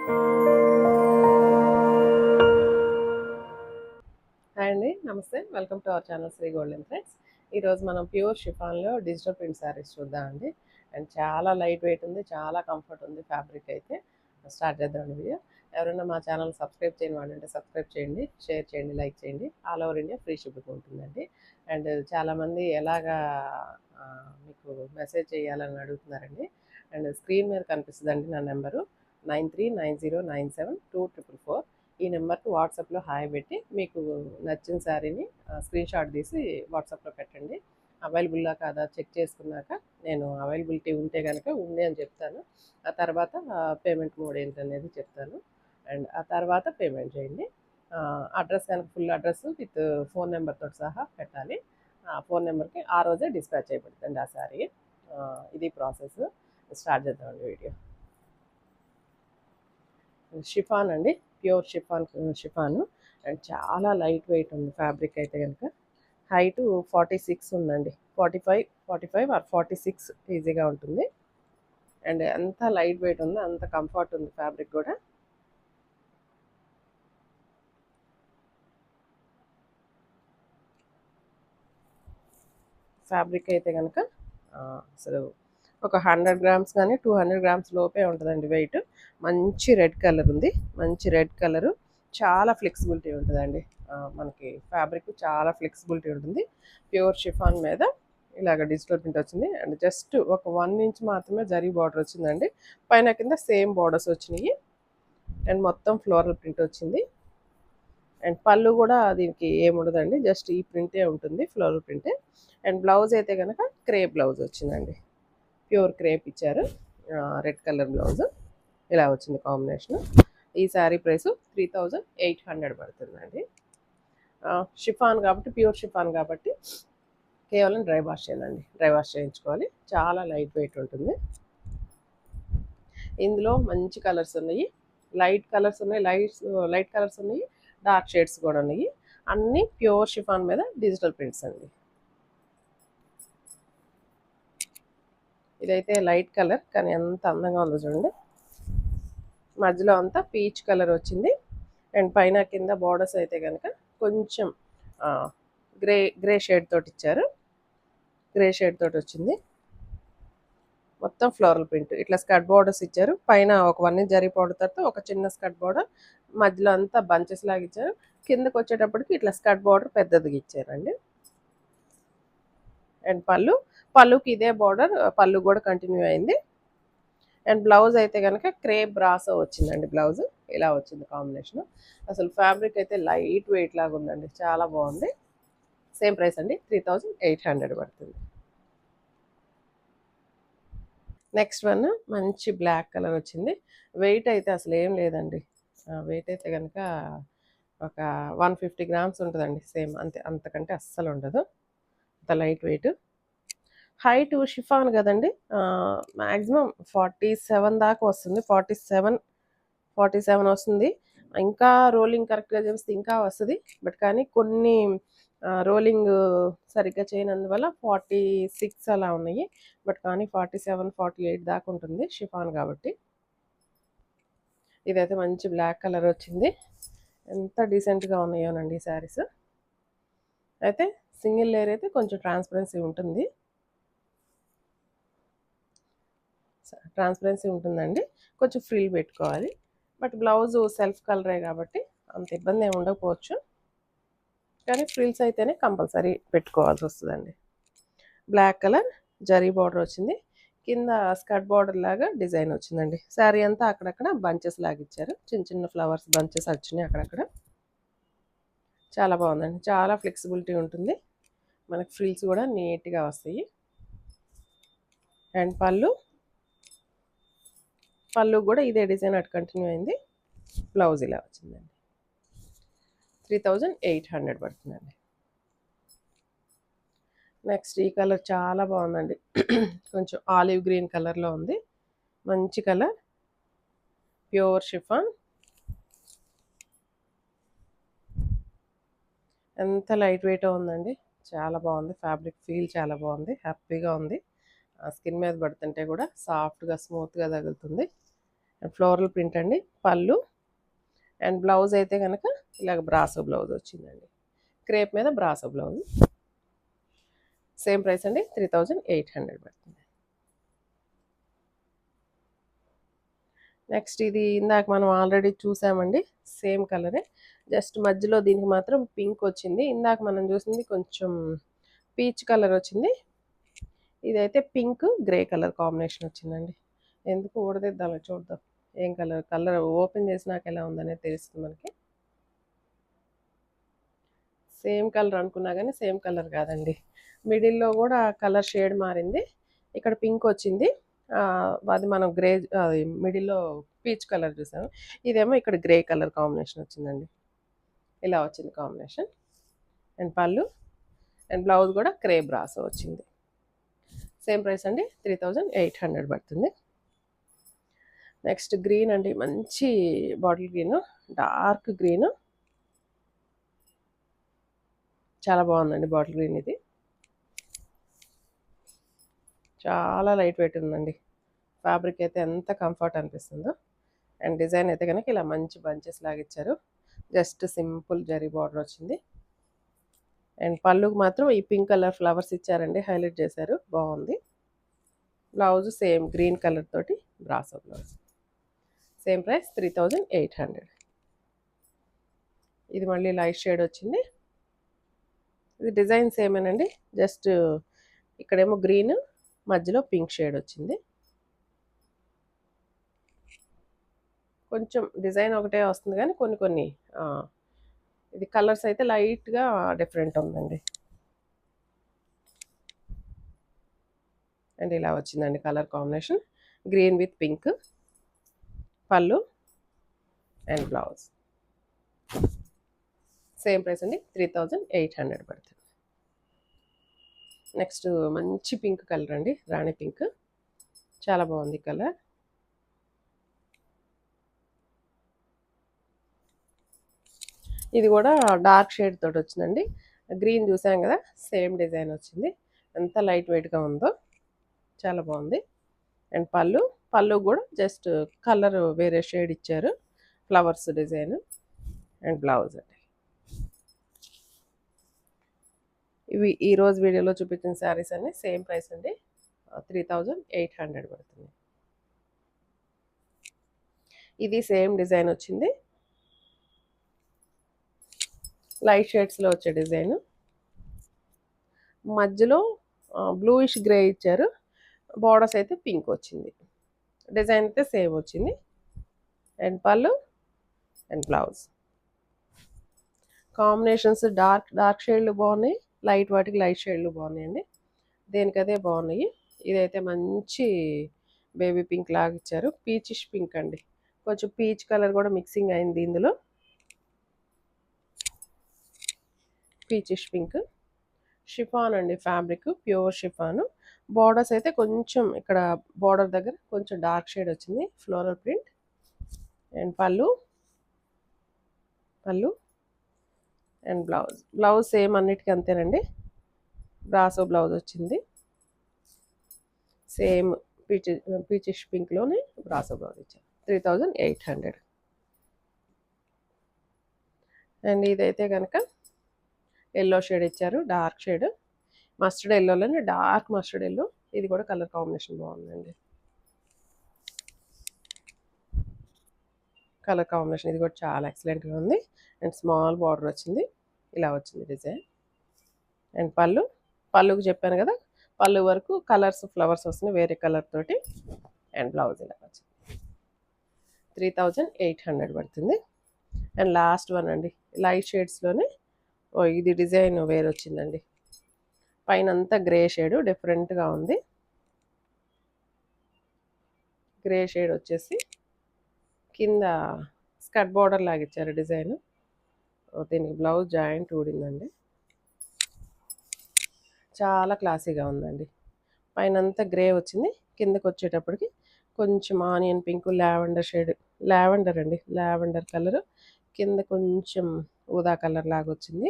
Hi అండి, నమస్తే. Welcome to our channel Sri golden threads. ఈరోజు మనం ప్యూర్ షిఫాన్లో డిజిటల్ ప్రింట్ శారీస్ చూద్దామండి. అండ్ చాలా లైట్ వెయిట్ ఉంది, చాలా కంఫర్ట్ ఉంది ఫ్యాబ్రిక్ అయితే. స్టార్ట్ చేద్దామండి వీడియో. ఎవరైనా మా ఛానల్ సబ్స్క్రైబ్ చేయని వాళ్ళు అంటే సబ్స్క్రైబ్ చేయండి, షేర్ చేయండి, లైక్ చేయండి. All over India free shipping ఉంటుందండి. అండ్ చాలామంది ఎలాగా మీకు మెసేజ్ చేయాలని అడుగుతున్నారండి. అండ్ స్క్రీన్ మీద కనిపిస్తుందండి నా నెంబరు 9390972444. ఈ నెంబర్కి వాట్సాప్లో హాయ్ పెట్టి మీకు నచ్చిన శారీని స్క్రీన్ షాట్ తీసి వాట్సాప్లో పెట్టండి. అవైలబుల్లా కాదా చెక్ చేసుకున్నాక నేను అవైలబిలిటీ ఉంటే కనుక ఉంది అని చెప్తాను. ఆ తర్వాత పేమెంట్ మోడ్ ఏంటనేది చెప్తాను. అండ్ ఆ తర్వాత పేమెంట్ చేయండి. అడ్రస్ కనుక ఫుల్ అడ్రస్ విత్ ఫోన్ నెంబర్తో సహా పెట్టాలి. ఆ ఫోన్ నెంబర్కి ఆ రోజే డిస్పాచ్ చేయబడుతుంది ఆ శారీ. ఇది ప్రాసెస్. స్టార్ట్ చేద్దామండి వీడియో. షిఫాన్ అండి, ప్యూర్ షిఫాను. అండ్ చాలా లైట్ వెయిట్ ఉంది ఫ్యాబ్రిక్ అయితే కనుక. హైటు 46 ఉందండి, 45 ఆర్ 46 ఈజీగా ఉంటుంది. అండ్ ఎంత లైట్ వెయిట్ ఉందో అంత కంఫర్ట్ ఉంది ఫ్యాబ్రిక్ కూడా. ఫ్యాబ్రిక్ అయితే కనుక అసలు ఒక 100 గ్రామ్స్ కానీ 200 గ్రామ్స్ లోపే ఉంటుందండి వెయిట్. మంచి రెడ్ కలర్ ఉంది, మంచి రెడ్ కలరు. చాలా ఫ్లెక్సిబిలిటీ ఉంటుందండి. మనకి ఫ్యాబ్రిక్ చాలా ఫ్లెక్సిబిలిటీ ఉంటుంది. ప్యూర్ షిఫాన్ మీద ఇలాగ డిజిటల్ ప్రింట్ వచ్చింది. అండ్ జస్ట్ ఒక 1 ఇంచ్ మాత్రమే జరీ బార్డర్ వచ్చిందండి. పైన కింద సేమ్ బార్డర్స్ వచ్చినాయి. అండ్ మొత్తం ఫ్లోరల్ ప్రింట్ వచ్చింది. అండ్ పళ్ళు కూడా దీనికి ఏముండదండి, జస్ట్ ఈ ప్రింటే ఉంటుంది, ఫ్లోరల్ ప్రింటే. అండ్ బ్లౌజ్ అయితే కనుక క్రేప్ బ్లౌజ్ వచ్చిందండి, ప్యూర్ క్రేప్ ఇచ్చారు. రెడ్ కలర్ బ్లౌజ్ ఇలా వచ్చింది కాంబినేషన్. ఈ శారీ ప్రైస్ 3800 పడుతుందండి. షిఫాన్ కాబట్టి, ప్యూర్ షిఫాన్ కాబట్టి కేవలం డ్రై వాష్ చేయాలండి, డ్రై వాష్ చేయించుకోవాలి. చాలా లైట్ వెయిట్ ఉంటుంది. ఇందులో మంచి కలర్స్ ఉన్నాయి, లైట్ కలర్స్ ఉన్నాయి, లైట్ కలర్స్ ఉన్నాయి, డార్క్ షేడ్స్ కూడా ఉన్నాయి. అన్నీ ప్యూర్ షిఫాన్ మీద డిజిటల్ ప్రింట్స్ అండి. ఇదైతే లైట్ కలర్ కానీ ఎంత అందంగా ఉందో చూడండి. మధ్యలో అంతా పీచ్ కలర్ వచ్చింది. అండ్ పైన కింద బార్డర్స్ అయితే కనుక కొంచెం గ్రే షేడ్ తోటి ఇచ్చారు, గ్రే షేడ్ తోటి వచ్చింది. మొత్తం ఫ్లోరల్ ప్రింట్. ఇట్లా స్కర్ట్ బార్డర్స్ ఇచ్చారు. పైన ఒక 1 ఇంచ్ జరీ బార్డర్ తర్వాత ఒక చిన్న స్కర్ట్ బార్డర్, మధ్యలో అంతా బంచెస్ లాగా ఇచ్చారు. కిందకి వచ్చేటప్పటికి ఇట్లా స్కర్ట్ బార్డర్ పెద్దదిగా ఇచ్చారండి. అండ్ పళ్ళుకి ఇదే బార్డర్, పళ్ళు కూడా కంటిన్యూ అయింది. అండ్ బ్లౌజ్ అయితే కనుక క్రేప్ బ్రాసో వచ్చిందండి. బ్లౌజ్ ఇలా వచ్చింది కాంబినేషన్. అసలు ఫ్యాబ్రిక్ అయితే లైట్ వెయిట్ లాగా ఉందండి, చాలా బాగుంది. సేమ్ ప్రైస్ అండి, 3800 పడుతుంది. నెక్స్ట్ వన్ మంచి బ్లాక్ కలర్ వచ్చింది. వెయిట్ అయితే అసలు ఏం లేదండి. వెయిట్ అయితే కనుక ఒక 150 గ్రామ్స్ ఉంటుందండి, సేమ్ అంతే, అంతకంటే అస్సలు ఉండదు. అంత లైట్ వెయిట్. హైట్ షిఫాన్ కదండి, మ్యాక్సిమం 47 దాకా వస్తుంది, 47 వస్తుంది. ఇంకా రోలింగ్ కరెక్ట్గా చేస్తే ఇంకా వస్తుంది. బట్ కానీ కొన్ని రోలింగ్ సరిగ్గా చేయనందువల్ల 46 అలా ఉన్నాయి. బట్ కానీ 47, 48 దాకా ఉంటుంది షిఫాన్ కాబట్టి. ఇదైతే మంచి బ్లాక్ కలర్ వచ్చింది. ఎంత డీసెంట్గా ఉన్నాయోనండి శారీస్. అయితే సింగిల్ లేయర్ అయితే కొంచెం ట్రాన్స్పరెన్సీ ఉంటుందండి, కొంచెం ఫ్రిల్ పెట్టుకోవాలి. బట్ బ్లౌజ్ సెల్ఫ్ కలరే కాబట్టి అంత ఇబ్బంది ఏమి ఉండకపోవచ్చు. కానీ ఫ్రిల్స్ అయితేనే కంపల్సరీ పెట్టుకోవాల్సి వస్తుందండి. బ్లాక్ కలర్ జరీ బార్డర్ వచ్చింది. కింద స్కర్ట్ బార్డర్ లాగా డిజైన్ వచ్చిందండి. శారీ అంతా అక్కడక్కడ బంచెస్ లాగా ఇచ్చారు, చిన్న చిన్న ఫ్లవర్స్ బంచెస్ వచ్చినాయి అక్కడక్కడ. చాలా బాగుందండి, చాలా ఫ్లెక్సిబిలిటీ ఉంటుంది. మనకి ఫ్రిల్స్ కూడా నీట్గా వస్తాయి. అండ్ పళ్ళు కూడా ఇదే డిజైన్ అటు కంటిన్యూ అయింది. బ్లౌజ్ ఇలా వచ్చిందండి. 3800 పడుతుందండి. నెక్స్ట్ ఈ కలర్ చాలా బాగుందండి. కొంచెం ఆలివ్ గ్రీన్ కలర్లో ఉంది, మంచి కలర్, ప్యూర్ షిఫాన్. ఎంత లైట్ వెయిట్ ఉందండి, చాలా బాగుంది. ఫ్యాబ్రిక్ ఫీల్ చాలా బాగుంది, హ్యాపీగా ఉంది. స్కిన్ మీద పడుతుంటే కూడా సాఫ్ట్గా స్మూత్గా తగులుతుంది. ఫ్లోరల్ ప్రింట్ అండి పళ్ళు. అండ్ బ్లౌజ్ అయితే కనుక ఇలాగ బ్రాసో బ్లౌజ్ వచ్చిందండి. క్రేప్ మీద బ్రాసో బ్లౌజ్. సేమ్ ప్రైస్ అండి 3800 పడుతుంది. నెక్స్ట్ ఇది ఇందాక మనం ఆల్రెడీ చూసామండి, సేమ్ కలరే, జస్ట్ మధ్యలో దీనికి మాత్రం పింక్ వచ్చింది. ఇందాక మనం చూసింది కొంచెం పీచ్ కలర్ వచ్చింది, ఇదైతే పింక్ గ్రే కలర్ కాంబినేషన్ వచ్చిందండి. ఎందుకు ఊడదిద్దామో చూద్దాం ఏం కలర్. కలర్ ఓపెన్ చేసినాక ఎలా ఉందనేది తెలుస్తుంది మనకి. సేమ్ కలర్ అనుకున్నా కానీ సేమ్ కలర్ కాదండి, మిడిల్లో కూడా కలర్ షేడ్ మారింది. ఇక్కడ పింక్ వచ్చింది, అది మనం గ్రే, అది మిడిల్లో పీచ్ కలర్ చూసాము. ఇదేమో ఇక్కడ గ్రే కలర్ కాంబినేషన్ వచ్చిందండి. ఇలా వచ్చింది combination. And pallu and blouse కూడా క్రే బ్రాసో వచ్చింది. సేమ్ ప్రైస్ అండి 3800 పడుతుంది. నెక్స్ట్ గ్రీన్ అండి, మంచి బాటిల్ గ్రీన్, డార్క్ గ్రీన్, చాలా బాగుందండి బాటిల్ గ్రీన్. ఇది చాలా లైట్ వెయిట్ ఉందండి, ఫ్యాబ్రిక్ అయితే ఎంత కంఫర్ట్ అనిపిస్తుందో. అండ్ డిజైన్ అయితే కనుక ఇలా మంచి బంచెస్ లాగా ఇచ్చారు, జస్ట్ సింపుల్ జరీ బార్డర్ వచ్చింది. అండ్ పళ్ళుకి మాత్రం ఈ పింక్ కలర్ ఫ్లవర్స్ ఇచ్చారండి, హైలైట్ చేశారు, బాగుంది. బ్లౌజ్ సేమ్ గ్రీన్ కలర్ తోటి బ్రాసో బ్లౌజ్. Same price 3800. ఇది మళ్ళీ లైట్ షేడ్ వచ్చింది. ఇది డిజైన్ సేమేనండి, జస్ట్ ఇక్కడేమో గ్రీన్, మధ్యలో పింక్ షేడ్ వచ్చింది. కొంచెం డిజైన్ ఒకటే వస్తుంది కానీ కొన్ని ఇది కలర్స్ అయితే లైట్గా డిఫరెంట్ ఉందండి. అండ్ ఇలా వచ్చిందండి colour combination, green with pink. పళ్ళు అండ్ బ్లౌజ్. సేమ్ ప్రైస్ అండి 3800 పడుతుంది. నెక్స్ట్ మంచి పింక్ కలర్ అండి, రాణి పింక్, చాలా బాగుంది కలర్. ఇది కూడా డార్క్ షేడ్ తోటి వచ్చిందండి. గ్రీన్ చూసాం కదా, సేమ్ డిజైన్ వచ్చింది, ఎంత లైట్ వెయిట్గా ఉందో, చాలా బాగుంది. అండ్ పళ్ళు కూడా జస్ట్ కలర్ వేరే షేడ్ ఇచ్చారు, ఫ్లవర్స్ డిజైన్. అండ్ బ్లౌజ్ అండి. ఇవి ఈరోజు వీడియోలో చూపించిన శారీస్ అన్ని సేమ్ ప్రైస్ అండి, 3800 పడుతుంది. ఇది సేమ్ డిజైన్ వచ్చింది, లైట్ షేడ్స్లో వచ్చే డిజైన్, మధ్యలో బ్లూయిష్ గ్రే ఇచ్చారు, బార్డర్స్ అయితే పింక్ వచ్చింది, డిజైన్ అయితే సేమ్ వచ్చింది. And pallu and blouse. Combinations dark షేడ్లు బాగున్నాయి, లైట్ వాటికి లైట్ షేడ్లు బాగున్నాయండి, దేనికదే బాగున్నాయి. ఇదైతే మంచి బేబీ పింక్ లాగా ఇచ్చారు, పీచిష్ పింక్ అండి, కొంచెం పీచ్ కలర్ కూడా మిక్సింగ్ అయింది ఇందులో. పీచిష్ పింక్, షిఫాన్ అండి ఫ్యాబ్రిక్, ప్యూర్ షిఫాన్. బార్డర్స్ అయితే కొంచెం ఇక్కడ బార్డర్ దగ్గర కొంచెం డార్క్ షేడ్ వచ్చింది, floral print. And pallu and blouse same అన్నిటికీ అంతేనండి, బ్రాసో బ్లౌజ్ వచ్చింది, సేమ్ పీచిష్ పింక్లోనే బ్రాసో బ్లౌజ్ ఇచ్చారు, 3800. అండ్ ఇదైతే కనుక ఎల్లో షేడ్ ఇచ్చారు, డార్క్ షేడ్, మస్టర్డ్ ఎల్లోలోనే డార్క్ మస్టర్డ్ ఎల్లో. ఇది కూడా కలర్ కాంబినేషన్ బాగుందండి, కలర్ కాంబినేషన్ ఇది కూడా చాలా ఎక్సలెంట్గా ఉంది. అండ్ స్మాల్ బార్డర్ వచ్చింది, ఇలా వచ్చింది డిజైన్. అండ్ పళ్ళుకి చెప్పాను కదా, పళ్ళు వరకు కలర్స్ ఫ్లవర్స్ వస్తున్నాయి వేరే కలర్ తోటి. అండ్ బ్లౌజ్ ఇలా వచ్చింది, 3800 పడుతుంది. అండ్ లాస్ట్ వన్ అండి, లైట్ షేడ్స్లోనే ఇది డిజైన్ వేరే వచ్చిందండి, పైన అంతా గ్రే షేడ్ డిఫరెంట్గా ఉంది, గ్రే షేడ్ వచ్చేసి కింద స్కర్ట్ బార్డర్ లాగా ఇచ్చారు డిజైన్. దీనికి బ్లౌజ్ జాయింట్ ఊడిందండి, చాలా క్లాసీగా ఉందండి. పైన అంతా గ్రే వచ్చింది, కిందకి వచ్చేటప్పటికి కొంచెం onion pink, lavender shade, lavender అండి, లావెండర్ కలర్, కింద కొంచెం ఊదా కలర్ లాగా వచ్చింది.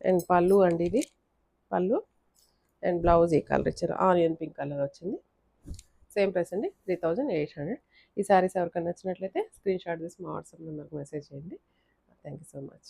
అండ్ పళ్ళు అండి, ఇది పళ్ళు. అండ్ బ్లౌజ్ ఈ కలర్ ఇచ్చారు, ఆనియన్ పింక్ కలర్ వచ్చింది. సేమ్ ప్రైస్ అండి, 3800. ఈ శారీస్ ఎవరికైనా నచ్చినట్లయితే స్క్రీన్ షాట్ చేసి మా వాట్సాప్ నెంబర్కి మెసేజ్ చేయండి. Thank you so much.